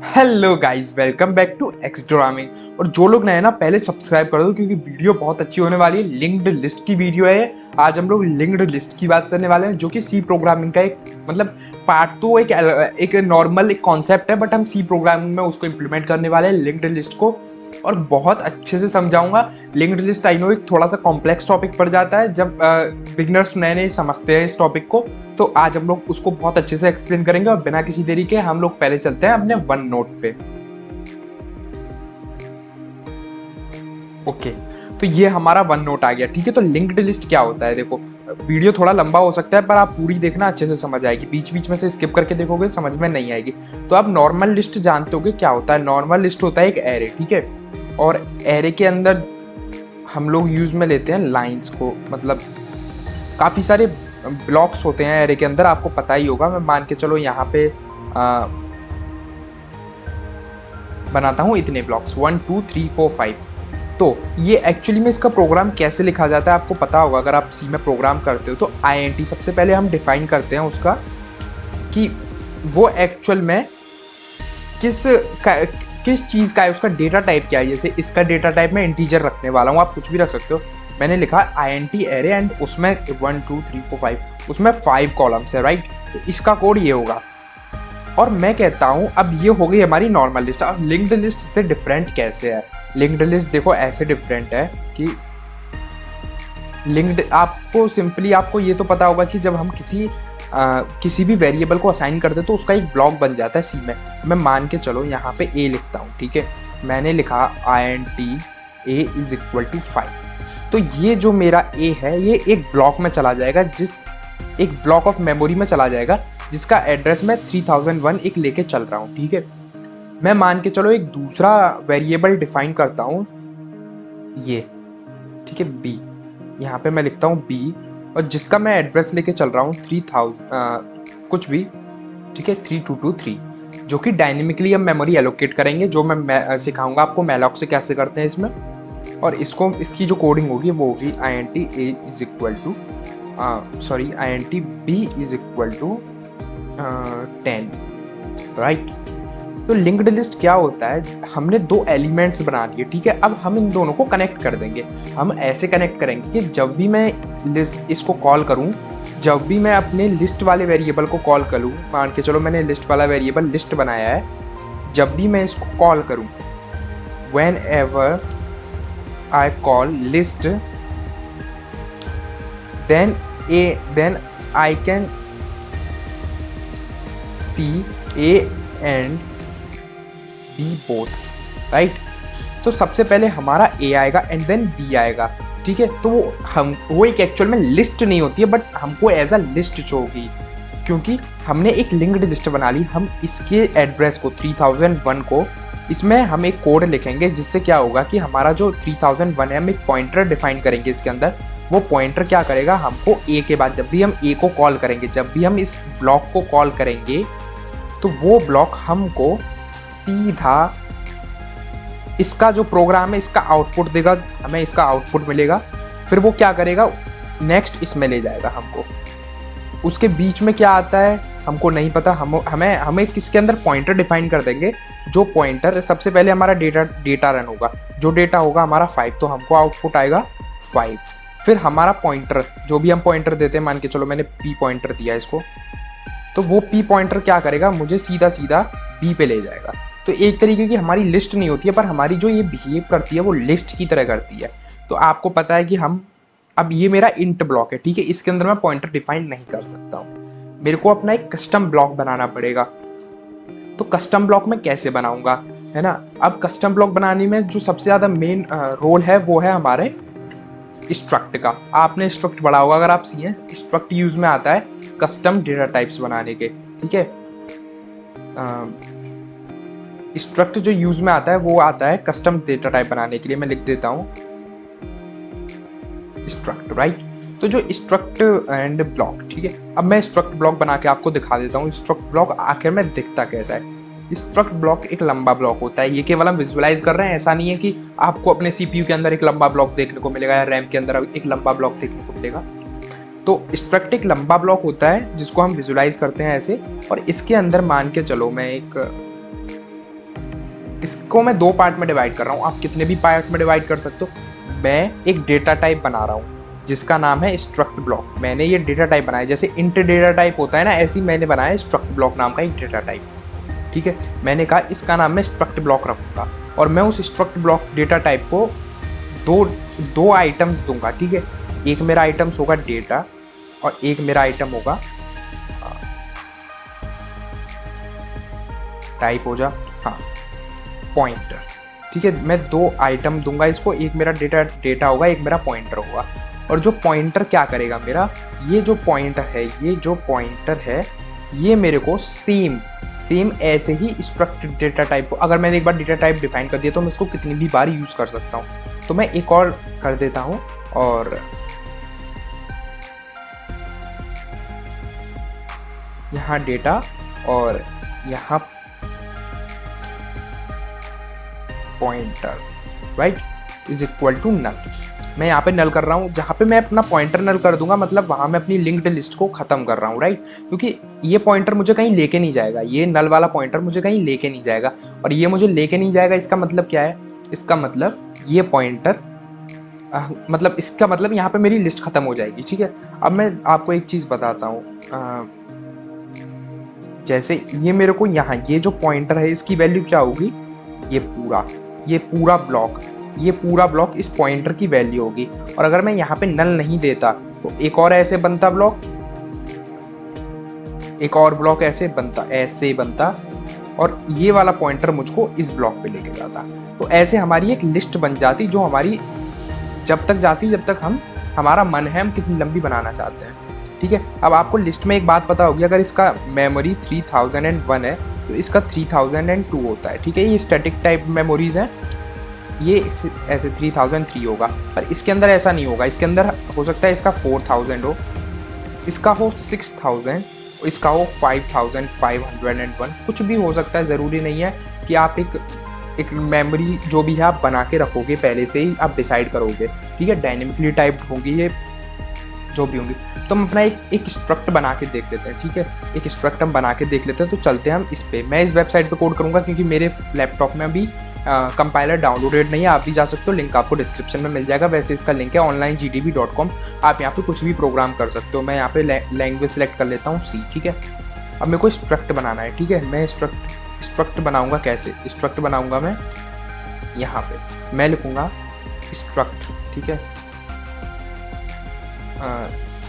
Hello guys, welcome back to एक्सट्रामिंग। और जो लोग नए हैं ना, पहले सब्सक्राइब कर दो क्योंकि वीडियो बहुत अच्छी होने वाली है। लिंक्ड लिस्ट की वीडियो है। आज हम लोग लिंक्ड लिस्ट की बात करने वाले हैं, जो कि सी प्रोग्रामिंग का एक मतलब पार्ट तो एक नॉर्मल एक कॉन्सेप्ट है, बट हम सी प्रोग्रामिंग में उसको इम्प्लीमेंट करने वाले हैं लिंक्ड लिस्ट को। और बहुत अच्छे से समझाऊंगा। लिंक्ड लिस्ट आई नो एक थोड़ा सा कॉम्प्लेक्स टॉपिक पड़ जाता है जब बिगनर्स नए नए समझते हैं इस टॉपिक को। तो आज हम लोग उसको बहुत अच्छे से एक्सप्लेन करेंगे और बिना किसी देरी के हम लोग पहले चलते हैं अपने वन नोट पे। ओके, तो ये हमारा वन नोट आ गया। ठीक है, तो लिंक्ड लिस्ट क्या होता है? देखो, वीडियो थोड़ा लंबा हो सकता है पर आप पूरी देखना, अच्छे से समझ आएगी। बीच बीच में से स्किप करके देखोगे समझ में नहीं आएगी। तो आप नॉर्मल लिस्ट जानते होगे क्या होता है। नॉर्मल लिस्ट होता है एक एरे, ठीक है। और एरे के अंदर हम लोग यूज में लेते हैं लाइंस को, मतलब काफ़ी सारे ब्लॉक्स होते हैं एरे के अंदर, आपको पता ही होगा। मैं मान के चलो यहाँ पे बनाता हूँ इतने ब्लॉक्स 1 2 3 4 5। तो ये एक्चुअली में इसका प्रोग्राम कैसे लिखा जाता है आपको पता होगा अगर आप सी में प्रोग्राम करते हो। तो INT सबसे पहले हम डिफाइन करते हैं उसका कि वो एक्चुअल में किस किस चीज़ का है, उसका डेटा टाइप क्या है। जैसे इसका डेटा टाइप मैं इंटीजर रखने वाला हूँ, आप कुछ भी रख सकते हो। मैंने लिखा INT एरे एंड उसमें 1 2 3 4 5, उसमें 5 कॉलम्स है, राइट। तो इसका कोड ये होगा। और मैं कहता हूँ अब ये हो गई हमारी नॉर्मल लिस्ट। अब लिंक्ड लिस्ट से डिफरेंट कैसे है? लिंक्ड लिस्ट देखो ऐसे डिफरेंट है कि लिंक्ड आपको सिंपली आपको ये तो पता होगा कि जब हम किसी भी वेरिएबल को असाइन करते तो उसका एक ब्लॉक बन जाता है सी में। मैं मान के चलो यहाँ पे ए लिखता हूँ, ठीक है। मैंने लिखा INT A is equal to 5। तो ये जो मेरा ए है ये एक ब्लॉक में चला जाएगा, एक ब्लॉक ऑफ मेमोरी में चला जाएगा जिसका एड्रेस मैं 3001 एक लेके चल रहा हूँ, ठीक है। मैं मान के चलो एक दूसरा वेरिएबल डिफाइन करता हूँ ये, ठीक है, बी। यहाँ पे मैं लिखता हूँ बी और जिसका मैं एड्रेस लेके चल रहा हूँ 3000 कुछ भी, ठीक है, 3223, जो कि डायनेमिकली हम मेमोरी एलोकेट करेंगे, जो मैं सिखाऊंगा आपको मैलॉक से कैसे करते हैं इसमें। और इसको इसकी जो कोडिंग होगी वो होगी INT A is equal to INT B is equal to 10, right. तो लिंक्ड लिस्ट क्या होता है? हमने दो एलिमेंट्स बना दिए, ठीक है। अब हम इन दोनों को कनेक्ट कर देंगे। हम ऐसे कनेक्ट करेंगे कि जब भी मैं लिस्ट इसको कॉल करूं, जब भी मैं अपने लिस्ट वाले वेरिएबल को कॉल करूं, मान के चलो मैंने लिस्ट वाला वेरिएबल लिस्ट बनाया है, जब भी मैं इसको कॉल करूं, when ever I call list, then I can see A and B both, right. तो सबसे पहले हमारा A आएगा एंड देन B आएगा, ठीक है। तो वो एक एक्चुअल में लिस्ट नहीं होती है, बट हमको एज अ लिस्ट शो होगी क्योंकि हमने एक लिंक्ड लिस्ट बना ली। हम इसके एड्रेस को 3001 को, इसमें हम एक कोड लिखेंगे जिससे क्या होगा कि हमारा जो 3001 है, हम एक पॉइंटर डिफाइन करेंगे इसके अंदर। वो पॉइंटर क्या करेगा, हमको A के बाद जब भी हम A को कॉल करेंगे, जब भी हम इस ब्लॉक को कॉल करेंगे, तो वो ब्लॉक हमको सीधा इसका जो प्रोग्राम है इसका आउटपुट देगा, हमें इसका आउटपुट मिलेगा। फिर वो क्या करेगा, नेक्स्ट इसमें ले जाएगा हमको। उसके बीच में क्या आता है हमको नहीं पता। हमें किसके अंदर पॉइंटर डिफाइन कर देंगे। जो पॉइंटर सबसे पहले हमारा डेटा रन होगा, जो डेटा होगा हमारा 5, तो हमको आउटपुट आएगा 5। फिर हमारा पॉइंटर, जो भी हम पॉइंटर देते हैं, मान के चलो मैंने P पॉइंटर दिया इसको, तो वो P पॉइंटर क्या करेगा, मुझे सीधा सीधा B पे ले जाएगा। तो एक तरीके की हमारी लिस्ट नहीं होती है, पर हमारी जो ये बिहेव करती है वो लिस्ट की तरह करती है। तो आपको पता है कि अब ये मेरा इंट ब्लॉक है, ठीक है। इसके अंदर मैं पॉइंटर डिफाइन नहीं कर सकता हूँ, मेरे को अपना एक कस्टम ब्लॉक बनाना पड़ेगा। तो कस्टम ब्लॉक मैं कैसे बनाऊंगा, है ना। अब कस्टम ब्लॉक बनाने में जो सबसे ज़्यादा मेन रोल है वो है हमारे स्ट्रक्ट का। आपने स्ट्रक्ट पढ़ा होगा अगर आप सी हैं। स्ट्रक्ट यूज में आता है कस्टम डेटा टाइप्स बनाने के, ठीक है। स्ट्रक्ट जो यूज में आता है वो आता है कस्टम डेटा टाइप बनाने के लिए। मैं लिख देता हूँ स्ट्रक्ट, राइट। तो जो स्ट्रक्ट एंड ब्लॉक, ठीक है। अब मैं स्ट्रक्ट ब्लॉक बना के आपको दिखा देता हूँ स्ट्रक्ट ब्लॉक आखिर में दिखता कैसा है। स्ट्रक्ट ब्लॉक एक लंबा ब्लॉक होता है। ये केवल हम विजुअलाइज कर रहे हैं, ऐसा नहीं है कि आपको अपने CPU के अंदर एक लंबा ब्लॉक देखने को मिलेगा या रैम के अंदर एक लंबा ब्लॉक देखने को मिलेगा। तो स्ट्रक्ट एक लंबा ब्लॉक होता है जिसको हम विजुअलाइज करते हैं ऐसे। और इसके अंदर मान के चलो मैं एक इसको मैं 2 पार्ट में डिवाइड कर रहा हूँ, आप कितने भी पार्ट में डिवाइड कर सकते हो। मैं एक डेटा टाइप बना रहा हूँ जिसका नाम है स्ट्रक्ट ब्लॉक। मैंने ये डेटा टाइप बनाया, जैसे इंट डेटा टाइप होता है ना, ऐसे ही मैंने बनाया स्ट्रक्ट ब्लॉक नाम का एक डेटा टाइप। ठीक है, मैंने कहा इसका नाम मैं स्ट्रक्ट ब्लॉक रखूँगा और मैं उस स्ट्रक्ट ब्लॉक डेटा टाइप को दो आइटम्स दूंगा। ठीक है, एक मेरा आइटम्स होगा डेटा और एक मेरा आइटम होगा टाइप हो जा, हाँ, पॉइंटर। ठीक है, मैं 2 आइटम दूंगा इसको, एक मेरा डेटा होगा, एक मेरा पॉइंटर होगा। और जो पॉइंटर क्या करेगा, मेरा ये जो पॉइंटर है ये मेरे को सेम ऐसे ही स्ट्रक्चर्ड डेटा टाइप को, अगर मैंने एक बार डेटा टाइप डिफाइन कर दिया तो मैं इसको कितनी भी बार यूज कर सकता हूँ। तो मैं एक और कर देता हूँ और यहाँ डेटा और यहाँ pointer, right, is equal to null. मैं यहाँ पे नल कर रहा हूँ, जहाँ पे मैं अपना पॉइंटर नल कर दूंगा मतलब वहाँ मैं अपनी लिंक्ड लिस्ट को खत्म कर रहा हूँ, राइट, क्योंकि ये पॉइंटर मुझे कहीं लेके नहीं जाएगा, ये नल वाला पॉइंटर मुझे कहीं लेके नहीं जाएगा। और ये मुझे लेके नहीं जाएगा, इसका मतलब क्या है, इसका मतलब ये पॉइंटर मतलब इसका मतलब यहाँ पे मेरी लिस्ट खत्म हो जाएगी। ठीक है, अब मैं आपको एक चीज बताता हूँ, जैसे ये मेरे को यहाँ ये जो पॉइंटर है इसकी वैल्यू क्या होगी, ये पूरा ब्लॉक इस पॉइंटर की वैल्यू होगी। और अगर मैं यहाँ पे नल नहीं देता तो एक और ऐसे बनता ब्लॉक, एक और ब्लॉक ऐसे बनता और ये वाला पॉइंटर मुझको इस ब्लॉक पे लेके जाता। तो ऐसे हमारी एक लिस्ट बन जाती जो हमारी जब तक जाती जब तक हमारा मन है हम कितनी लंबी बनाना चाहते हैं। ठीक है, अब आपको लिस्ट में एक बात पता होगी, अगर इसका मेमोरी 3001 है तो इसका 3002 होता है। ठीक है, ये स्टैटिक टाइप मेमोरीज हैं, ये ऐसे 3003 होगा, पर इसके अंदर ऐसा नहीं होगा। इसके अंदर हो सकता है इसका 4000 हो, इसका हो 6000, इसका हो 5501, कुछ भी हो सकता है। ज़रूरी नहीं है कि आप एक मेमोरी जो भी है आप बना के रखोगे, पहले से ही आप डिसाइड करोगे। ठीक है, डायनेमिकली टाइप्ड होंगी ये जो भी होंगी। तो हम अपना एक स्ट्रक्ट बना के देख लेते हैं। ठीक है, एक स्ट्रक्ट हम बना के देख लेते हैं। तो चलते हैं हम इस पे, मैं इस वेबसाइट पे कोड करूँगा क्योंकि मेरे लैपटॉप में अभी कंपाइलर डाउनलोडेड नहीं है। आप भी जा सकते हो, लिंक आपको डिस्क्रिप्शन में मिल जाएगा। वैसे इसका लिंक है onlinegdb.com, आप यहाँ पे कुछ भी प्रोग्राम कर सकते हो। मैं यहाँ पे लैंग्वेज सेलेक्ट कर लेता हूँ C। ठीक है, अब मेरे को स्ट्रक्ट बनाना है। ठीक है, मैं स्ट्रक्ट बनाऊँगा कैसे, स्ट्रक्ट बनाऊँगा मैं यहाँ पे, मैं लिखूँगा स्ट्रक्ट। ठीक है,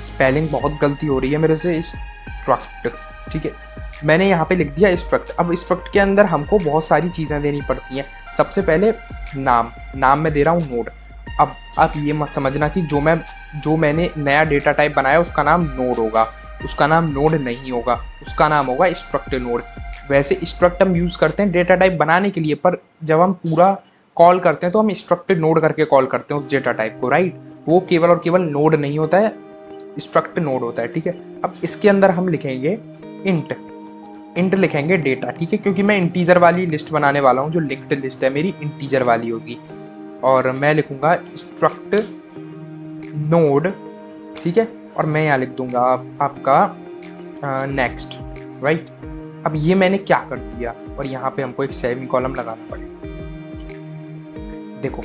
स्पेलिंग बहुत गलती हो रही है मेरे से, स्ट्रक्ट। ठीक है, मैंने यहाँ पे लिख दिया स्ट्रक्ट। अब स्ट्रक्ट के अंदर हमको बहुत सारी चीज़ें देनी पड़ती हैं। सबसे पहले नाम मैं दे रहा हूँ नोड। अब आप ये मत समझना कि जो मैंने नया डेटा टाइप बनाया उसका नाम नोड होगा, उसका नाम नोड नहीं होगा, उसका नाम होगा स्ट्रक्ट नोड। वैसे स्ट्रक्ट हम यूज़ करते हैं डेटा टाइप बनाने के लिए, पर जब हम पूरा कॉल करते हैं तो हम स्ट्रक्ट नोड करके कॉल करते हैं उस डेटा टाइप को, राइट। वो केवल और केवल नोड नहीं होता है, स्ट्रक्ट नोड होता है। ठीक है, अब इसके अंदर हम लिखेंगे इंट लिखेंगे डेटा। ठीक है, क्योंकि मैं इंटीजर वाली लिस्ट बनाने वाला हूँ, जो लिंक्ड लिस्ट है मेरी इंटीजर वाली होगी। और मैं लिखूंगा स्ट्रक्ट नोड। ठीक है, और मैं यहाँ लिख दूंगा आपका नेक्स्ट, राइट। अब ये मैंने क्या कर दिया, और यहाँ पे हमको एक सेमीकोलन लगाना पड़ेगा। देखो,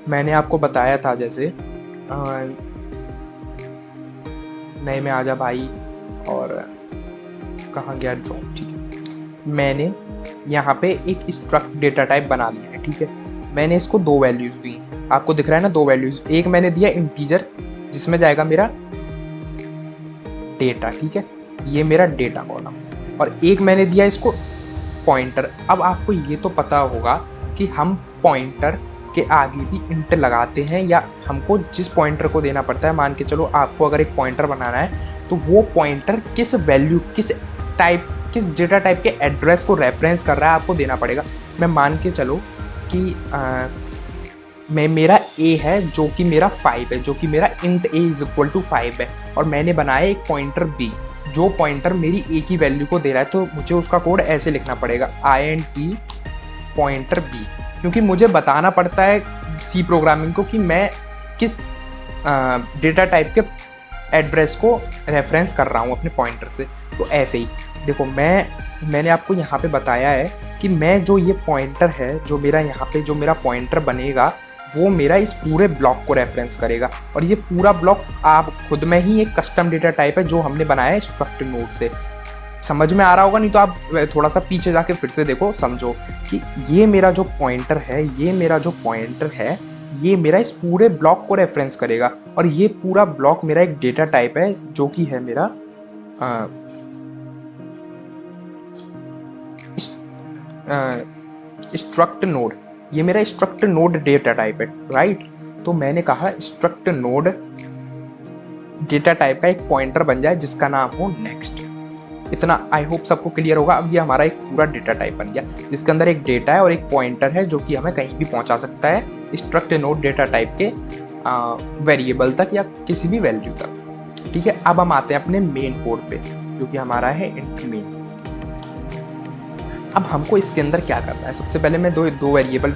मैंने आपको बताया था जैसे नए में आजा भाई और कहाँ गया ड्रॉप। ठीक है, मैंने यहाँ पे एक स्ट्रक्ट डेटा टाइप बना लिया है। ठीक है, मैंने इसको 2 वैल्यूज दी, आपको दिख रहा है ना 2 वैल्यूज। एक मैंने दिया इंटीजर जिसमें जाएगा मेरा डेटा। ठीक है, ये मेरा डेटा कॉलम, और एक मैंने दिया इसको पॉइंटर। अब आपको ये तो पता होगा कि हम पॉइंटर के आगे भी इंट लगाते हैं, या हमको जिस पॉइंटर को देना पड़ता है। मान के चलो आपको अगर एक पॉइंटर बनाना है तो वो पॉइंटर किस वैल्यू किस डेटा टाइप के एड्रेस को रेफरेंस कर रहा है आपको देना पड़ेगा। मैं मान के चलो कि मेरा a है जो कि मेरा 5 है, जो कि मेरा int a is equal to 5 है, और मैंने बनाया एक पॉइंटर b जो पॉइंटर मेरी a की वैल्यू को दे रहा है। तो मुझे उसका कोड ऐसे लिखना पड़ेगा int पॉइंटर b, क्योंकि मुझे बताना पड़ता है C प्रोग्रामिंग को कि मैं किस डेटा टाइप के एड्रेस को रेफरेंस कर रहा हूँ अपने पॉइंटर से। तो ऐसे ही देखो, मैंने आपको यहाँ पे बताया है कि मैं जो ये पॉइंटर है, जो मेरा यहाँ पे जो मेरा पॉइंटर बनेगा वो मेरा इस पूरे ब्लॉक को रेफरेंस करेगा। और ये पूरा ब्लॉक आप खुद में ही एक कस्टम डेटा टाइप है जो हमने बनाया है स्ट्रक्ट नोड से। समझ में आ रहा होगा, नहीं तो आप थोड़ा सा पीछे जाके फिर से देखो, समझो कि ये मेरा जो पॉइंटर है, ये मेरा इस पूरे ब्लॉक को रेफरेंस करेगा। और ये पूरा ब्लॉक मेरा एक डेटा टाइप है जो कि है मेरा स्ट्रक्ट नोड। ये मेरा स्ट्रक्ट नोड डेटा टाइप है, राइट। तो मैंने कहा स्ट्रक्ट नोड डेटा टाइप का एक पॉइंटर बन जाए जिसका नाम हो नेक्स्ट। इतना आई होप सबको क्लियर होगा। अब ये हमारा एक पूरा डेटा टाइप बन गया जिसके अंदर एक डेटा है और एक पॉइंटर है जो कि हमें कहीं भी पहुंचा सकता है स्ट्रक्ट नोड डेटा टाइप के वेरिएबल तक या किसी भी वैल्यू तक। ठीक है, अब हम आते हैं अपने मेन कोड पे जो कि हमारा है इंट मेन। अब हमको इसके अंदर क्या करना है, सबसे पहले मैं दो वेरिएबल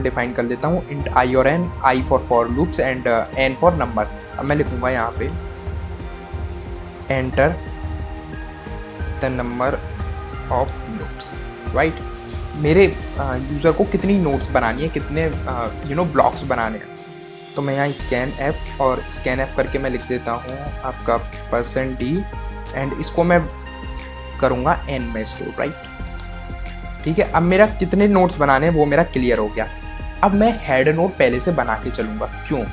डिफाइन कर लेता हूँ, इंट आई और n, I for loops and n for number. अब मैं लिखूंगा यहाँ पे enter the number of nodes, right. मेरे यूज़र को कितनी नोड्स बनानी है, कितने ब्लॉक्स बनाने हैं। तो मैं यहाँ स्कैन एफ और स्कैन एफ करके मैं लिख देता हूँ आपका %d एंड इसको मैं करूँगा n में स्टोर, राइट। ठीक है, अब मेरा कितने नोड्स बनाने हैं वो मेरा क्लियर हो गया। अब मैं हेड नोड पहले से बना के चलूँगा, क्यों?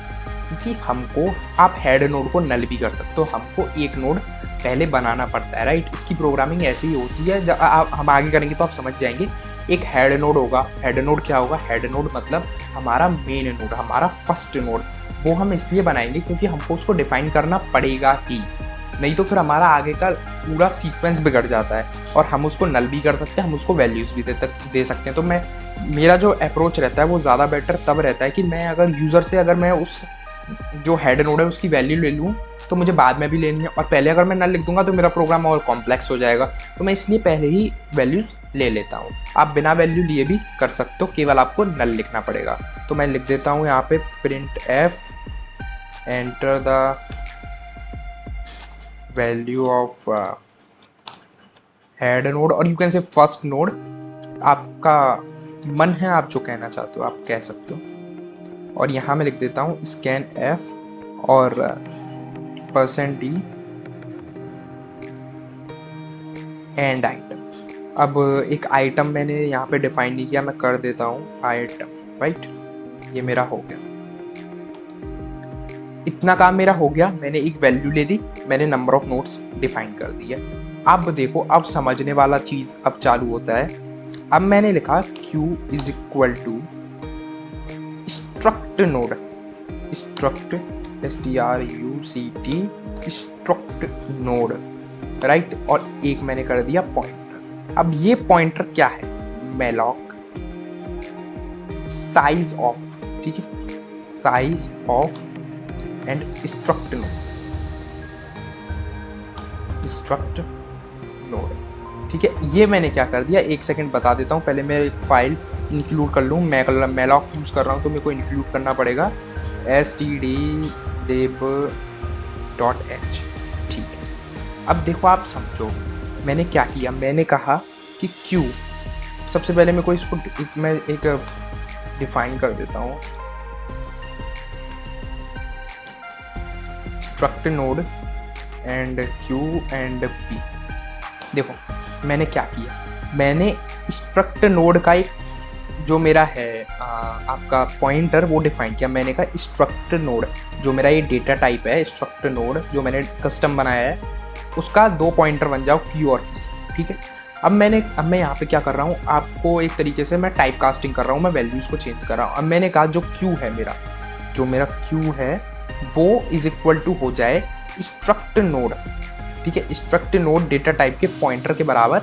क्योंकि हमको आप हेड नोड को नल भी कर सकते हो, हमको एक नोड पहले बनाना पड़ता है, राइट। इसकी प्रोग्रामिंग ऐसी ही होती है, जब हम आगे करेंगे तो आप समझ जाएंगे। एक हेड नोड होगा, हेड नोड क्या होगा, हेड नोड मतलब हमारा मेन नोड, हमारा फर्स्ट नोड। वो हम इसलिए बनाएंगे क्योंकि हमको उसको डिफाइन करना पड़ेगा ही, नहीं तो फिर हमारा आगे का पूरा सीक्वेंस बिगड़ जाता है। और हम उसको नल भी कर सकते हैं, हम उसको वैल्यूज़ भी दे सकते हैं। तो मेरा जो अप्रोच रहता है वो ज़्यादा बेटर तब रहता है कि मैं अगर यूज़र से अगर मैं उस जो हेड नोड है उसकी वैल्यू ले लूँ तो मुझे बाद में भी लेनी है, और पहले अगर मैं नल लिख दूंगा तो मेरा प्रोग्राम और कॉम्प्लेक्स हो जाएगा। तो मैं इसलिए पहले ही वैल्यूज़ ले लेता हूँ। आप बिना वैल्यू लिए भी कर सकते हो, केवल आपको नल लिखना पड़ेगा। तो मैं लिख देता हूँ यहाँ पे printf enter the value of head node, और you can say first node. आपका मन है, आप जो कहना चाहते हो आप कह सकते हो। और यहाँ मैं लिख देता हूँ स्कैन एफ और %d एंड आइटम। अब एक आइटम मैंने यहाँ पे डिफाइन नहीं किया, मैं कर देता हूँ आइटम, राइट। ये मेरा हो गया, इतना काम मेरा हो गया। मैंने एक वैल्यू ले दी, मैंने नंबर ऑफ नोड्स डिफाइन कर दिया। अब देखो, अब समझने वाला चीज अब चालू होता है। अब मैंने लिखा q is equal to struct node, struct STRUCT struct node, right. और एक मैंने कर दिया पॉइंटर। अब ये पॉइंटर क्या है, मैलॉक साइज ऑफ, ठीक है, size of and struct node, struct node, ठीक है। ये मैंने क्या कर दिया, एक सेकंड बता देता हूँ। पहले मैं एक फाइल इंक्लूड कर लूँ, मैं मैलॉक यूज़ कर रहा हूँ तो मेरे को इंक्लूड करना पड़ेगा stdlib.h, ठीक है। अब देखो, आप समझो मैंने क्या किया। मैंने कहा कि q, सबसे पहले मेरे को इसको मैं एक डिफाइन कर देता हूँ, struct node and q and p। देखो मैंने क्या किया, मैंने स्ट्रक्ट नोड का एक जो मेरा है आपका पॉइंटर वो डिफाइन किया। मैंने कहा स्ट्रक्ट नोड, जो मेरा ये डेटा टाइप है स्ट्रक्ट नोड जो मैंने कस्टम बनाया है, उसका दो पॉइंटर बन जाओ q और p, ठीक है। अब मैं यहाँ पे क्या कर रहा हूँ, आपको एक तरीके से मैं टाइप कास्टिंग कर रहा हूँ, मैं वैल्यूज़ को चेंज कर रहा हूँ। अब मैंने कहा जो q है मेरा, जो मेरा q है वो इज इक्वल टू हो जाए स्ट्रक्ट नोड, ठीक है, स्ट्रक्ट नोड डेटा टाइप के पॉइंटर के बराबर।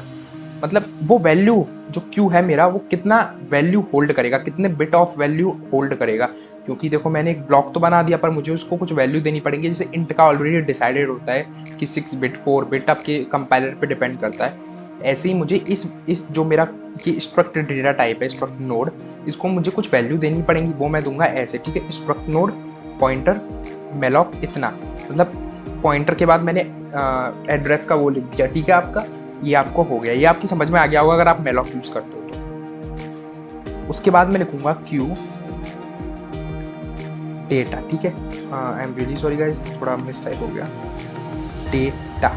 मतलब वो वैल्यू जो q है मेरा, वो कितना वैल्यू होल्ड करेगा, कितने बिट ऑफ वैल्यू होल्ड करेगा। क्योंकि देखो मैंने एक ब्लॉक तो बना दिया पर मुझे उसको कुछ वैल्यू देनी पड़ेगी। जैसे इंट का ऑलरेडी डिसाइडेड होता है कि 6 बिट 4 बिट आपके कंपाइलर पे डिपेंड करता है, ऐसे ही मुझे इस जो मेरा ये स्ट्रक्ट डेटा टाइप है स्ट्रक्ट नोड, इसको मुझे कुछ वैल्यू देनी पड़ेगी, वो मैं दूंगा ऐसे, ठीक है। स्ट्रक्ट नोड पॉइंटर मैलॉक इतना, मतलब पॉइंटर के बाद मैंने एड्रेस का वो लिख दिया, ठीक है आपका। ये आपको हो गया, ये आपकी समझ में आ गया होगा अगर आप मेलॉक यूज करते हो तो। उसके बाद मैं लिखूंगा क्यू डेटा, ठीक है। I am really sorry guys, थोड़ा मिस टाइप हो गया। Data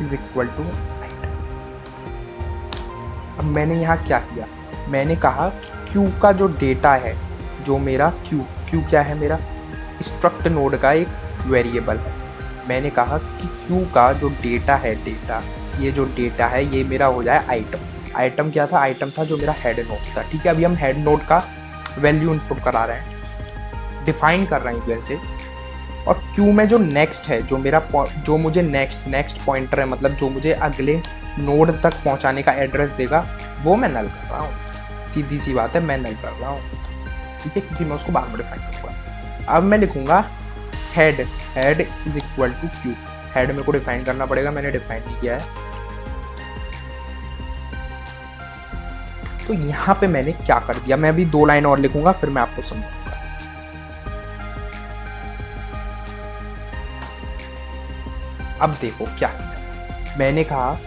is equal to. अब मैंने यहाँ क्या किया, मैंने कहा कि क्यू का जो डेटा है, जो मेरा क्यू क्या है, मेरा स्ट्रक्ट नोड का एक वेरिएबल है। मैंने कहा कि क्यू का जो डेटा है, ये जो डेटा है ये मेरा हो जाए आइटम। आइटम क्या था, आइटम था जो मेरा हेड नोड था, ठीक है। अभी हम हेड नोड का वैल्यू इनपुट करा रहे हैं, डिफाइन कर रहे हैं वैसे। और क्यू में जो नेक्स्ट है, जो मुझे नेक्स्ट पॉइंटर है, मतलब जो मुझे अगले नोड तक पहुंचाने का एड्रेस देगा, वो मैं नल कर रहा हूँ। सीधी सी बात है, मैं नल कर रहा हूँ, ठीक है, क्योंकि मैं उसको बाद में डिफाइन करूँगा। अब मैं लिखूंगा head is equal to Q. Head मेरे को डिफाइन करना पड़ेगा, मैंने डिफाइन नहीं किया है। तो यहाँ पे मैंने क्या कर दिया, मैं अभी 2 लाइन और लिखूंगा, फिर मैं आपको समझाऊंगा। अब देखो क्या किया मैंने, कहा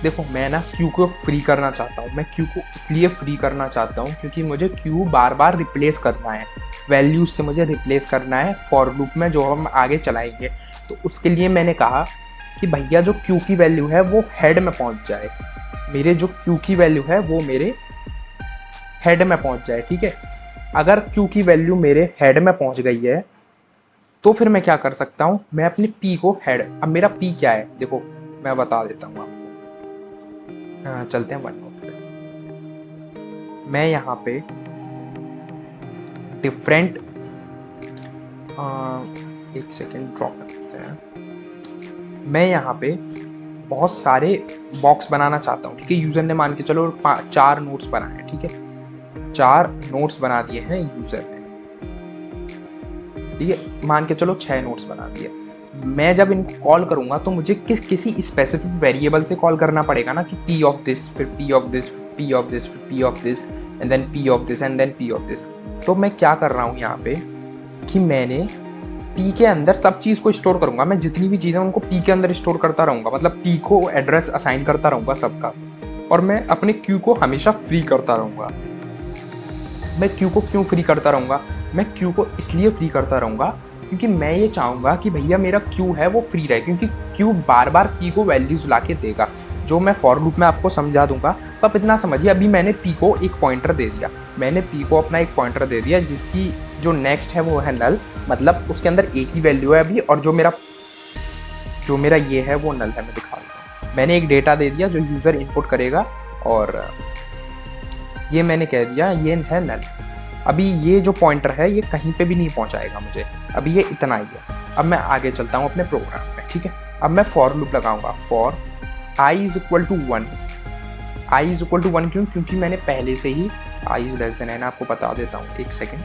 देखो मैं ना क्यू को फ्री करना चाहता हूँ। मैं क्यू को इसलिए फ्री करना चाहता हूँ क्योंकि मुझे क्यू बार बार रिप्लेस करना है, वैल्यूज से मुझे रिप्लेस करना है फॉर लूप में, जो हम आगे चलाएंगे। तो उसके लिए मैंने कहा कि भैया जो क्यू की वैल्यू है वो हेड में पहुंच जाए, मेरे जो क्यू की वैल्यू है वो मेरे हेड में पहुंच जाए, ठीक है। अगर क्यू की वैल्यू मेरे हेड में पहुंच गई है तो फिर मैं क्या कर सकता हूं, मैं अपने पी को हेड, अब मेरा पी क्या है देखो मैं बता देता हूं आपको। चलते हैं 1 नोट पे। मैं यहाँ पे डिफरेंट, एक सेकेंड ड्रॉप करते हैं। मैं यहाँ पे बहुत सारे बॉक्स बनाना चाहता हूँ, ठीक है। यूजर ने मान के चलो 4 नोट्स बनाए हैं, ठीक है। 4 नोट्स बना दिए हैं यूजर ने, ठीक है। मान के चलो 6 नोट्स बना दिए। मैं जब इनको कॉल करूंगा तो मुझे किसी स्पेसिफिक वेरिएबल से कॉल करना पड़ेगा ना, कि पी ऑफ दिस, फिर पी ऑफ दिस, फिर पी ऑफ दिस, फिर P of this, and then P of this, and then P of this. तो मैं क्या कर रहा हूँ यहाँ पे कि मैंने पी के अंदर सब चीज़ को स्टोर करूंगा। मैं जितनी भी चीज़ें उनको पी के अंदर स्टोर करता रहूंगा, मतलब पी को एड्रेस असाइन करता रहूंगा सबका, और मैं अपने क्यू को हमेशा फ्री करता रहूंगा। मैं क्यू को क्यों फ्री करता रहूंगा, मैं क्यू को इसलिए फ्री करता रहूंगा क्योंकि मैं ये चाहूंगा कि भैया मेरा क्यू है वो फ्री रहे, क्योंकि क्यू बार बार पी को वैल्यूज ला के देगा, जो मैं फॉर लूप में आपको समझा दूंगा। तो आप इतना समझिए, अभी मैंने पी को एक पॉइंटर दे दिया, मैंने पी को अपना एक पॉइंटर दे दिया जिसकी जो नेक्स्ट है वो है नल, मतलब उसके अंदर एक ही वैल्यू है अभी, और जो मेरा ये है वो नल है। मैं दिखा देता हूँ, मैंने एक डेटा दे दिया जो यूजर इनपुट करेगा, और ये मैंने कह दिया ये है नल। अभी ये जो पॉइंटर है ये कहीं पे भी नहीं पहुंचाएगा मुझे, अभी ये इतना ही है। अब मैं आगे चलता हूँ अपने प्रोग्राम में, ठीक है। अब मैं फॉर लूप लगाऊंगा, for I is equal to 1। I is equal to 1 क्यों, क्योंकि मैंने पहले से ही आई इज लेस देन है ना, आपको बता देता हूँ एक सेकेंड,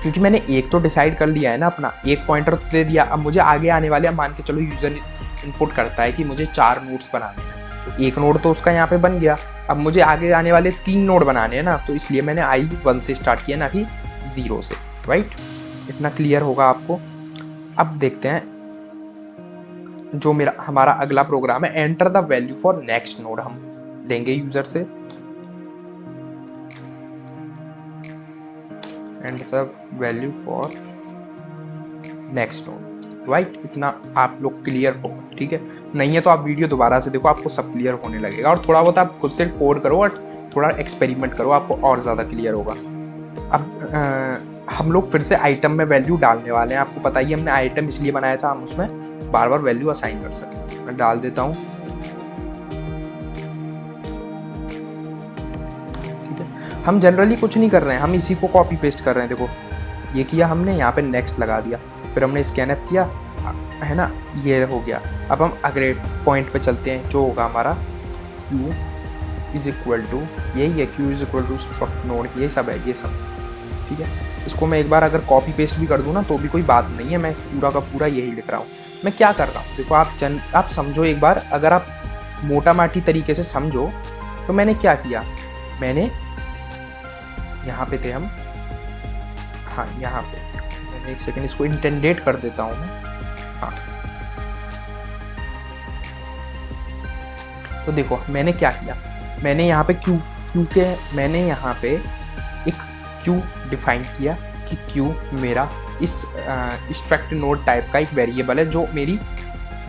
क्योंकि मैंने एक तो डिसाइड कर लिया है ना, अपना एक पॉइंटर तो दे दिया। अब मुझे आगे आने वाले, अब मान के चलो यूजर इनपुट करता है कि मुझे 4 नोड्स बनाने हैं, तो एक नोड तो उसका यहाँ पे बन गया। अब मुझे आगे आने वाले 3 नोड बनाने हैं ना, तो इसलिए मैंने आई 1 से स्टार्ट किया, ना कि 0 से, राइट। इतना क्लियर होगा आपको। अब देखते हैं जो हमारा अगला प्रोग्राम है, enter the value for next node. हम लेंगे यूजर से enter the value for next node, right. इतना आप लोग क्लियर हो, ठीक है। नहीं है तो आप वीडियो दोबारा से देखो, आपको सब क्लियर होने लगेगा, और थोड़ा बहुत आप खुद से कोड करो और थोड़ा एक्सपेरिमेंट करो, आपको और ज़्यादा क्लियर होगा। अब हम लोग फिर से आइटम में वैल्यू डालने वाले हैं। आपको पता ही हमने आइटम इसलिए बनाया था, हम उसमें बार बार वैल्यू असाइन कर सकें। मैं डाल देता हूँ, ठीक है। हम जनरली कुछ नहीं कर रहे हैं, हम इसी को कॉपी पेस्ट कर रहे हैं। देखो ये किया हमने, यहाँ पे नेक्स्ट लगा दिया, फिर हमने स्कैनएफ किया, है ना, ये हो गया। अब हम अगले पॉइंट पे चलते हैं, जो होगा हमारा क्यू इज इक्वल टू, यही है, Q is equal to struct node, ये सब है, ये सब, ठीक है। इसको मैं एक बार अगर कॉपी पेस्ट भी कर दूँ ना तो भी कोई बात नहीं है, मैं पूरा का पूरा यही लिख रहा हूँ। मैं क्या कर रहा हूँ देखो, आप समझो एक बार, अगर आप मोटा माटी तरीके से समझो तो मैंने क्या किया, मैंने यहाँ पे थे हम, हाँ यहाँ पे, मैंने एक सेकेंड इसको इंटेंडेट कर देता हूँ मैं, हाँ तो देखो मैंने क्या किया, मैंने यहाँ पे क्यू क्यू के मैंने यहाँ पे एक क्यू डिफाइन किया कि क्यू मेरा इस स्ट्रक्ट नोड टाइप का एक वेरिएबल है, जो मेरी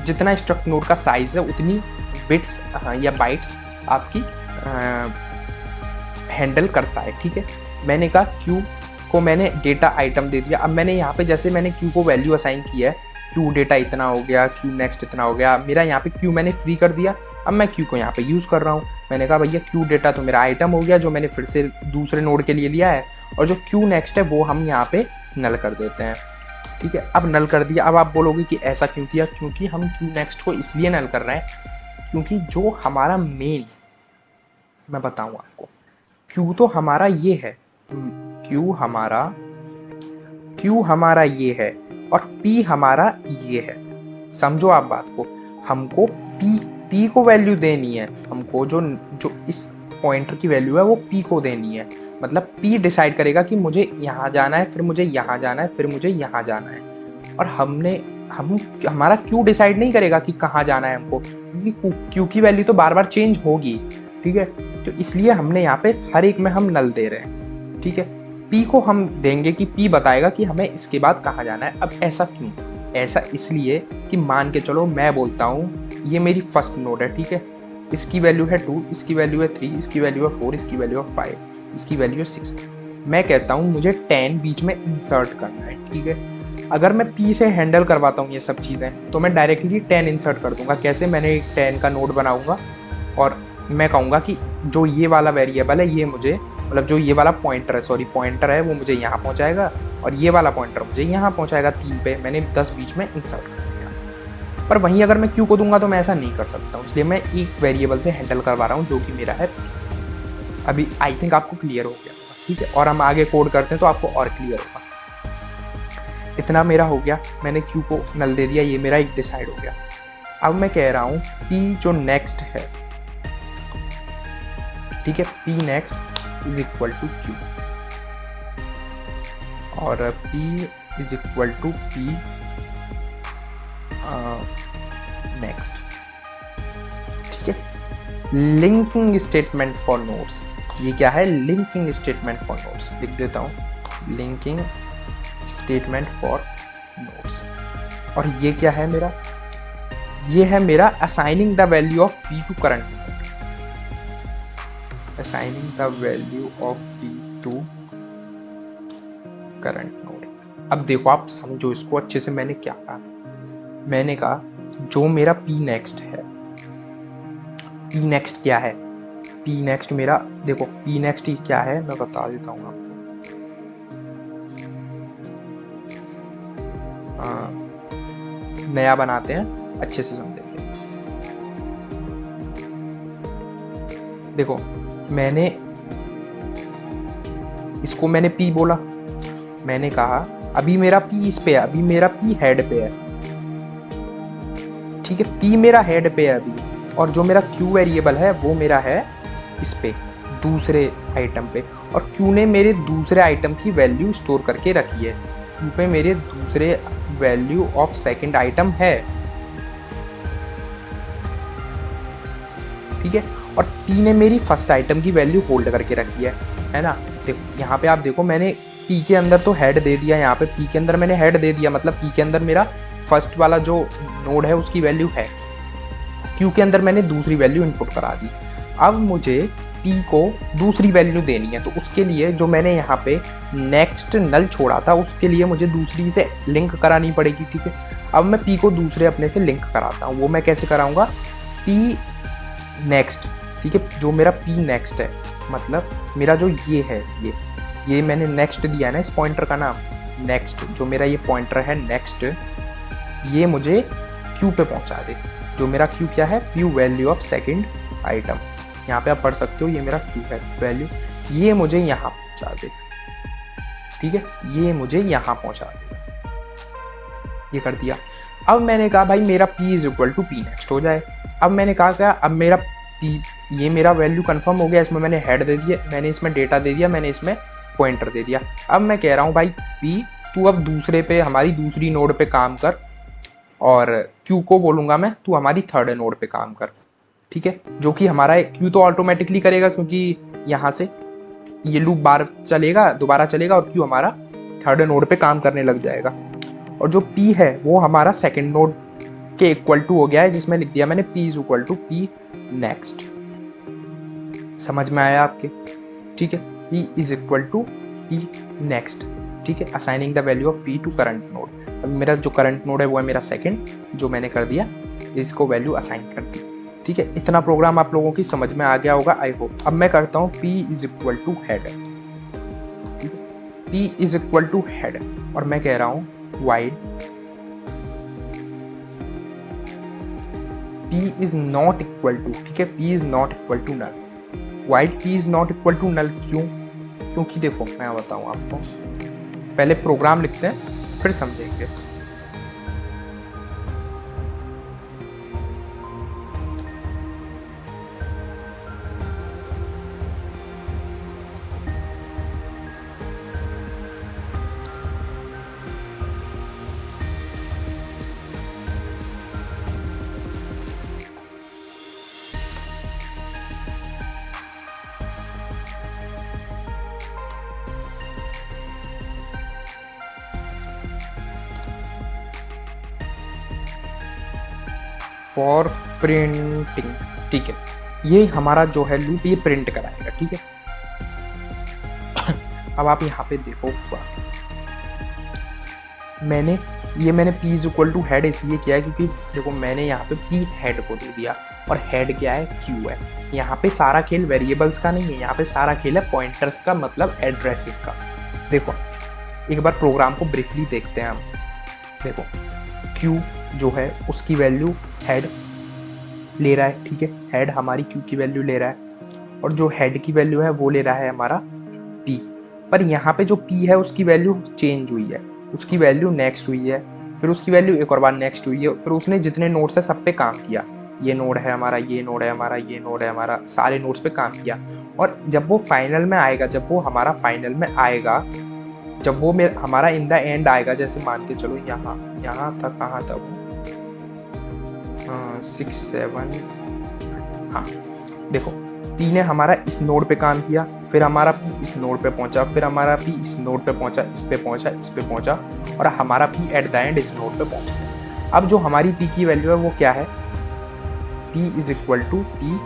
जितना स्ट्रक्ट नोड का साइज है उतनी बिट्स या बाइट्स आपकी हैंडल करता है। ठीक है, मैंने कहा क्यू को मैंने डेटा आइटम दे दिया। अब मैंने यहाँ पे जैसे मैंने क्यू को वैल्यू असाइन किया है, क्यू डेटा इतना हो गया, क्यू नेक्स्ट इतना हो गया, मेरा यहाँ पे क्यू मैंने फ्री कर दिया। अब मैं क्यू को यहाँ पे यूज़ कर रहा हूँ। मैंने कहा भैया क्यू डेटा तो मेरा आइटम हो गया जो मैंने फिर से दूसरे नोड के लिए लिया है, और जो क्यू नेक्स्ट है वो हम यहाँ पे नल कर देते हैं। ठीक है, अब नल कर दिया। अब आप बोलोगे कि ऐसा क्यों किया, क्योंकि हम क्यू नेक्स्ट को इसलिए नल कर रहे हैं क्योंकि जो हमारा मेन, मैं बताऊँ आपको, क्यू तो हमारा ये है, क्यू हमारा ये है और पी हमारा ये है। समझो आप बात को, हमको पी को वैल्यू देनी है, हमको जो इस पॉइंटर की वैल्यू है वो पी को देनी है। मतलब पी डिसाइड करेगा कि मुझे यहाँ जाना है, फिर मुझे यहाँ जाना है, फिर मुझे यहाँ जाना है। और हमारा क्यू डिसाइड नहीं करेगा कि कहाँ जाना है हमको, क्योंकि क्यू की वैल्यू तो बार बार चेंज होगी। ठीक है, तो इसलिए हमने यहाँ पे हर एक में हम नल दे रहे हैं। ठीक है, पी को हम देंगे कि पी बताएगा कि हमें इसके बाद कहाँ जाना है। अब ऐसा क्यों? ऐसा इसलिए कि मान के चलो मैं बोलता हूँ ये मेरी फर्स्ट नोड है। ठीक है, इसकी वैल्यू है 2, इसकी वैल्यू है 3, इसकी वैल्यू है 4, इसकी वैल्यू है 5, इसकी वैल्यू है 6। मैं कहता हूँ मुझे 10 बीच में इंसर्ट करना है। ठीक है, अगर मैं पी से हैंडल करवाता हूँ ये सब चीज़ें तो मैं डायरेक्टली 10 इंसर्ट कर दूंगा। कैसे? मैंने एक 10 का नोड बनाऊंगा और मैं कहूँगा कि जो ये वाला वेरिएबल है ये मुझे, मतलब जो ये वाला पॉइंटर है वो मुझे यहाँ पहुँचाएगा और ये वाला पॉइंटर मुझे यहाँ पहुँचाएगा। 3 पे मैंने 10 बीच में इंसर्ट कर दिया। पर वहीं अगर मैं क्यू को दूंगा तो मैं ऐसा नहीं कर सकता हूँ, इसलिए मैं एक वेरिएबल से हैंडल करवा रहा हूँ जो कि मेरा है। अभी आई थिंक आपको क्लियर हो गया। ठीक है, और हम आगे कोड करते हैं तो आपको और क्लियर होगा। इतना मेरा हो गया, मैंने क्यू को नल दे दिया, ये मेरा एक डिसाइड हो गया। अब मैं कह रहा हूँ पी जो नेक्स्ट है, ठीक है, P next is equal to Q और P is equal to P next. ठीक है, लिंकिंग स्टेटमेंट फॉर नोड्स। ये क्या है? Linking statement for nodes. लिख देता हूँ, लिंकिंग स्टेटमेंट फॉर नोड्स। और ये क्या है मेरा? ये है मेरा assigning the value of P to current node. assigning the value of p to current node। अब देखो आप समझो इसको अच्छे से। मैंने क्या कहा? मैंने कहा जो मेरा p next है, p next क्या है? p next मेरा, देखो p next ही क्या है मैं बता देता हूँ आपको। नया बनाते हैं, अच्छे से समझेंगे। देखो मैंने इसको मैंने P बोला, मैंने कहा अभी मेरा P इस पे है, अभी मेरा P हेड पे है। ठीक है, P मेरा हेड पे है अभी, और जो मेरा Q वेरिएबल है वो मेरा है इस पे, दूसरे आइटम पे। और Q ने मेरे दूसरे आइटम की वैल्यू स्टोर करके रखी है। Q पे मेरे दूसरे वैल्यू ऑफ सेकंड आइटम है। ठीक है, और P ने मेरी फर्स्ट आइटम की वैल्यू होल्ड करके रखी है ना। देखो यहाँ पे आप देखो, मैंने P के अंदर तो हेड दे दिया, यहाँ पे P के अंदर मैंने हेड दे दिया, मतलब P के अंदर मेरा फर्स्ट वाला जो नोड है उसकी वैल्यू है। Q के अंदर मैंने दूसरी वैल्यू इनपुट करा दी। अब मुझे P को दूसरी वैल्यू देनी है, तो उसके लिए जो मैंने यहाँ पे नेक्स्ट नल छोड़ा था उसके लिए मुझे दूसरी से लिंक करानी पड़ेगी। ठीक है, अब मैं P को दूसरे अपने से लिंक कराता हूँ। वो मैं कैसे कराऊंगा? P next. ठीक है, जो मेरा P नेक्स्ट है, मतलब मेरा जो ये है, ये मैंने नेक्स्ट दिया है ना इस पॉइंटर का नाम नेक्स्ट, जो मेरा ये पॉइंटर है नेक्स्ट, ये मुझे Q पे पहुंचा दे। जो मेरा Q क्या है? Q value of second item. यहाँ पे आप पढ़ सकते हो, ये मेरा Q है वैल्यू, ये मुझे यहाँ पहुंचा दे। ठीक है, ये मुझे यहाँ पहुंचा दे, ये कर दिया। अब मैंने कहा भाई मेरा P is equal to P next हो जाए। अब मैंने कहा क्या? अब मेरा P, ये मेरा वैल्यू कंफर्म हो गया, इसमें मैंने हेड दे दिया, मैंने इसमें डेटा दे दिया, मैंने इसमें पॉइंटर दे दिया। अब मैं कह रहा हूँ भाई P तू अब दूसरे पे, हमारी दूसरी नोड पे काम कर, और Q को बोलूँगा मैं तू हमारी थर्ड नोड पे काम कर। ठीक है, जो कि हमारा क्यू तो ऑटोमेटिकली करेगा क्योंकि यहाँ से ये लूप बार चलेगा, दोबारा चलेगा और क्यू हमारा थर्ड नोड पे काम करने लग जाएगा। और जो पी है वो हमारा सेकंड नोड के इक्वल टू हो गया है, जिसमें लिख दिया मैंने P is equal to P next. समझ में आया आपके? ठीक है, P is equal to P next. ठीक है, assigning the value of P to current node. अब मेरा जो करंट नोड है वो है मेरा सेकंड, जो मैंने कर दिया, इसको वैल्यू असाइन कर दी। ठीक है, इतना प्रोग्राम आप लोगों की समझ में आ गया होगा आई होप। अब मैं करता हूँ p is equal to head, p is equal to head, और मैं कह रहा हूँ while p is not equal to, ठीक है, p is not equal to null. While p is not equal to null क्यों? क्योंकि देखो मैं बताऊँ आपको, पहले प्रोग्राम लिखते हैं फिर समझेंगे। फॉर प्रिंटिंग, ठीक है, ये हमारा जो है लूप ये प्रिंट कराएगा। ठीक है, अब आप यहाँ पे देखो, मैंने p is equal to head इसलिए किया है क्योंकि देखो मैंने यहाँ पे p हेड को दे दिया, और हेड क्या है? q है। यहाँ पे सारा खेल वेरिएबल्स का नहीं है, यहाँ पे सारा खेल है पॉइंटर्स का, मतलब एड्रेसेस का। देखो एक बार प्रोग्राम को ब्रीफली देखते हैं हम। देखो q जो है उसकी वैल्यू हेड ले रहा है। ठीक है, हेड हमारी q की वैल्यू ले रहा है, और जो हेड की वैल्यू है वो ले रहा है हमारा p। पर यहाँ पे जो p है उसकी वैल्यू चेंज हुई है, उसकी वैल्यू नेक्स्ट हुई है, फिर उसकी वैल्यू एक और बार नेक्स्ट हुई है, फिर उसने जितने नोड्स है सब पे काम किया। ये नोड है हमारा, ये नोड है हमारा, ये नोड है हमारा, सारे नोड्स पे काम किया। और जब वो फाइनल में आएगा, जब वो हमारा फाइनल में आएगा, जब वो हमारा इन द एंड आएगा, जैसे मान के चलो यहाँ तक, कहाँ तक 6 7, हाँ देखो p ने हमारा इस नोड पे काम किया, फिर हमारा p इस नोड पे पहुंचा, फिर हमारा p इस नोड पे पहुंचा, इस पे पहुंचा, इस पे पहुंचा, और हमारा p एट द एंड इस नोड पे पहुंचा। अब जो हमारी p की वैल्यू है वो क्या है? p is equal to p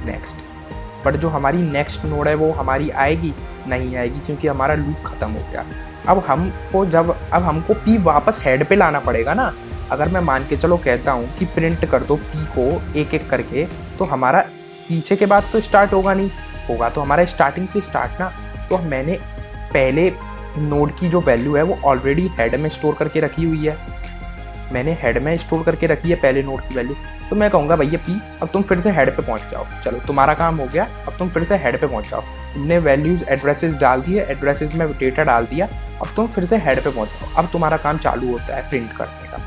next. But जो हमारी नेक्स्ट नोड है वो हमारी आएगी नहीं आएगी, क्योंकि हमारा लूप खत्म हो गया। अब हमको p वापस हेड पे लाना पड़ेगा ना। अगर मैं मान के चलो कहता हूँ कि प्रिंट कर दो p को एक एक करके, तो हमारा पीछे के बाद तो स्टार्ट होगा नहीं, होगा तो हमारा स्टार्टिंग से स्टार्ट ना। तो मैंने पहले नोड की जो वैल्यू है वो ऑलरेडी हेड में स्टोर करके रखी हुई है, मैंने हेड में स्टोर करके रखी है पहले नोड की वैल्यू। तो मैं कहूँगा भैया p अब तुम फिर से हेड पे पहुँच जाओ, चलो तुम्हारा काम हो गया, अब तुम फिर से हेड पे पहुँच जाओ। तुमने वैल्यूज एड्रेसेस डाल दिए, एड्रेसेस में डेटा डाल दिया, अब तुम फिर से हेड पे पहुँच जाओ। अब तुम्हारा काम चालू होता है प्रिंट करने का।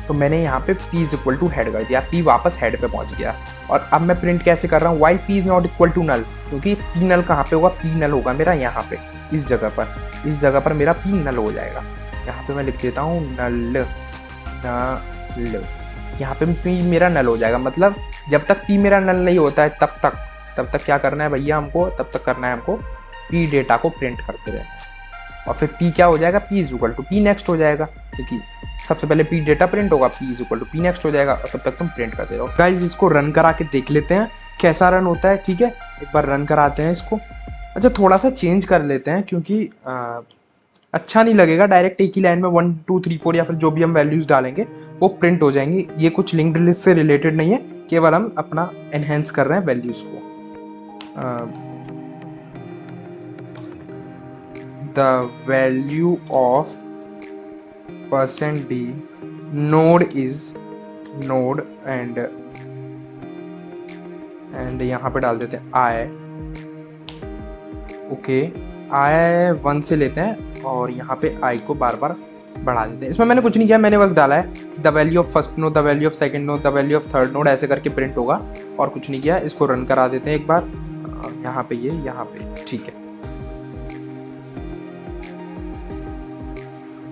तो मैंने यहाँ पे p is equal to head कर दिया, p वापस हेड पे पहुँच गया। और अब मैं प्रिंट कैसे कर रहा हूँ? While p is not equal to null, क्योंकि p नल कहाँ पे होगा? p नल होगा मेरा यहाँ पे, इस जगह पर मेरा p नल हो जाएगा। यहाँ पे मैं लिख देता हूँ नल, यहाँ पे p मेरा नल हो जाएगा। मतलब जब तक p मेरा नल नहीं होता है तब तक क्या करना है भैया हमको? तब तक करना है हमको p डेटा को प्रिंट करते रहना है। और फिर p क्या हो जाएगा? p is equal to p next हो जाएगा, क्योंकि सबसे पहले p डेटा प्रिंट होगा, p is equal to p next हो जाएगा, और तब तक तुम प्रिंट करते रहो। गाइज इसको रन करा के देख लेते हैं कैसा रन होता है। ठीक है, एक बार रन कराते हैं इसको। अच्छा थोड़ा सा चेंज कर लेते हैं, क्योंकि अच्छा नहीं लगेगा डायरेक्ट एक ही लाइन में 1 2 3 4 या फिर जो भी हम वैल्यूज डालेंगे वो प्रिंट हो जाएंगी। ये कुछ लिंक्ड लिस्ट से रिलेटेड नहीं है, केवल हम अपना एनहेंस कर रहे हैं वैल्यूज को। The value of %d node is node and यहाँ पे डाल देते हैं i। ओके i 1 से लेते हैं और यहाँ पे i को बार बार बढ़ा देते हैं। इसमें मैंने कुछ नहीं किया, मैंने बस डाला है the value of first node, the value of second node, the value of third node, ऐसे करके प्रिंट होगा और कुछ नहीं किया। इसको रन करा देते हैं एक बार, यहाँ पे यहाँ पे ठीक है।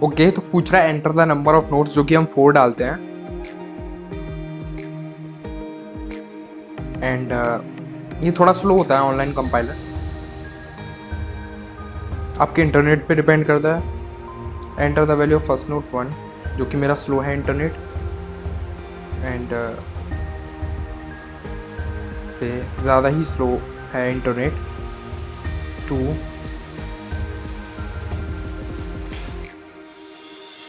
ओके तो पूछ रहा है enter the number of nodes, जो कि हम 4 डालते हैं। एंड ये थोड़ा स्लो होता है ऑनलाइन कंपाइलर, आपके इंटरनेट पे डिपेंड करता है। Enter the value of first note 1, जो कि मेरा स्लो है इंटरनेट, एंड पे ज़्यादा ही स्लो है इंटरनेट 2।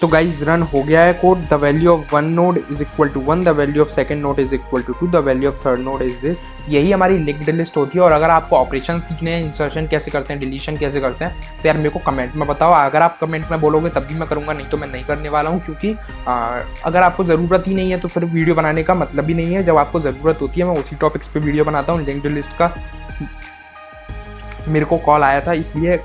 तो गाइज रन हो गया है code. The value of one node is equal to 1, the value of second node is equal to 2, the value of third node is this. यही हमारी लिंक्ड लिस्ट होती है। और अगर आपको ऑपरेशन सीखने हैं, इंसर्शन कैसे करते हैं, डिलीशन कैसे करते हैं, तो यार मेरे को कमेंट में बताओ। अगर आप कमेंट में बोलोगे तब भी मैं करूँगा, नहीं तो मैं नहीं करने वाला हूँ, क्योंकि अगर आपको ज़रूरत ही नहीं है तो फिर वीडियो बनाने का मतलब भी नहीं है। जब आपको ज़रूरत होती है मैं उसी टॉपिक्स पे वीडियो बनाता हूँ। लिंक्ड लिस्ट का मेरे को कॉल आया था, इसलिए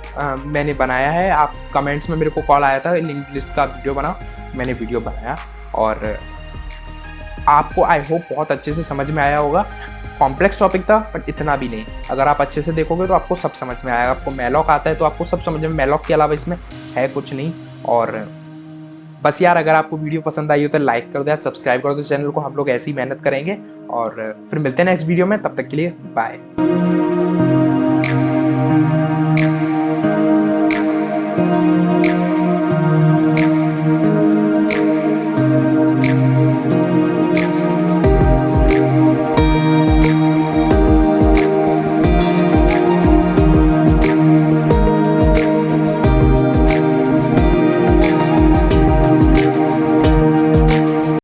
मैंने बनाया है। आप कमेंट्स में मेरे को कॉल आया था लिंक्ड लिस्ट का वीडियो बनाओ, मैंने वीडियो बनाया। और आपको आई होप बहुत अच्छे से समझ में आया होगा। कॉम्प्लेक्स टॉपिक था बट इतना भी नहीं। अगर आप अच्छे से देखोगे तो आपको सब समझ में आएगा। आपको मैलॉक आता है तो आपको सब समझ में, मैलॉक के अलावा इसमें है कुछ नहीं। और बस यार, अगर आपको वीडियो पसंद आई हो तो लाइक कर दो, सब्सक्राइब कर दो चैनल को। हम लोग ऐसी मेहनत करेंगे और फिर मिलते हैं नेक्स्ट वीडियो में। तब तक के लिए बाय।